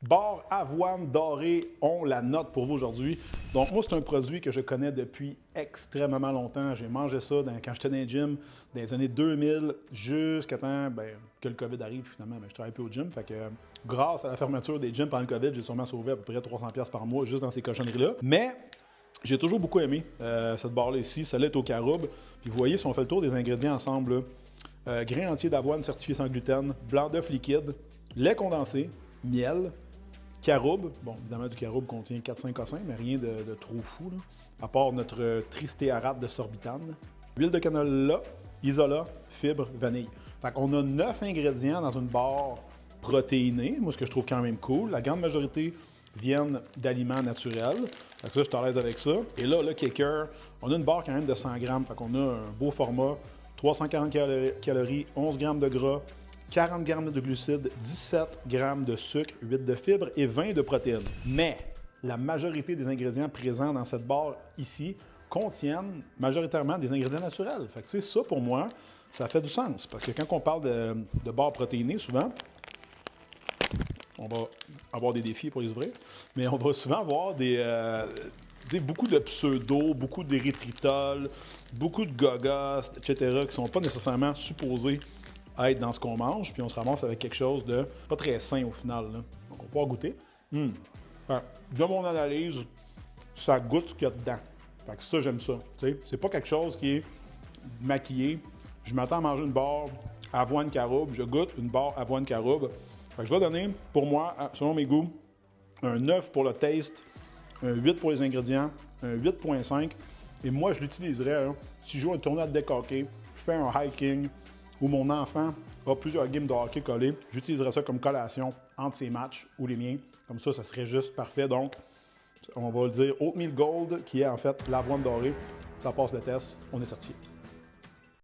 Bar avoine dorée, on la note pour vous aujourd'hui. Donc moi, c'est un produit que je connais depuis extrêmement longtemps. J'ai mangé ça quand j'étais dans les gym dans les années 2000 jusqu'à temps que le COVID arrive. Finalement, je travaille plus au gym. Fait que grâce à la fermeture des gyms pendant le COVID, j'ai sûrement sauvé à peu près 300$ par mois juste dans ces cochonneries-là. Mais j'ai toujours beaucoup aimé cette barre-là ici. Celle-là est au caroube. Puis vous voyez, si on fait le tour des ingrédients ensemble, grains entiers d'avoine certifiés sans gluten, blanc d'œuf liquide, lait condensé, miel, caroube. Bon, évidemment, du caroube contient 4-5 cossins, mais rien de trop fou, là. À part notre tristéarate de sorbitane. Huile de canola, isola, fibres, vanille. Fait qu'on a 9 ingrédients dans une barre protéinée. Moi, ce que je trouve quand même cool. La grande majorité viennent d'aliments naturels. Fait que ça, je suis à l'aise avec ça. Et là, le kicker, on a une barre quand même de 100 grammes. Fait qu'on a un beau format. 340 calories, 11 grammes de gras, 40 grammes de glucides, 17 grammes de sucre, 8 de fibres et 20 de protéines. Mais la majorité des ingrédients présents dans cette barre ici contiennent majoritairement des ingrédients naturels. Fait que tu sais, ça pour moi, ça fait du sens. Parce que quand on parle de barres protéinées, souvent, on va avoir des défis pour les ouvrir, mais on va souvent avoir beaucoup de pseudo, beaucoup d'érythritol, beaucoup de gogos, etc., qui ne sont pas nécessairement supposés être dans ce qu'on mange, puis on se ramasse avec quelque chose de pas très sain au final, là. Donc on va pouvoir goûter. De mon analyse, ça goûte ce qu'il y a dedans. Fait que ça, j'aime ça. T'sais, c'est pas quelque chose qui est maquillé. Je m'attends à manger une barre avoine caroube, je goûte une barre avoine caroube. Fait que je vais donner, pour moi, selon mes goûts, un 9 pour le taste, un 8 pour les ingrédients, un 8.5. Et moi, je l'utiliserais si je joue un tournoi de deck hockey, je fais un hiking, où mon enfant a plusieurs games de hockey collés. J'utiliserais ça comme collation entre ses matchs ou les miens. Comme ça serait juste parfait. Donc, on va le dire Oatmeal Gold, qui est en fait l'avoine dorée. Ça passe le test, on est certifié.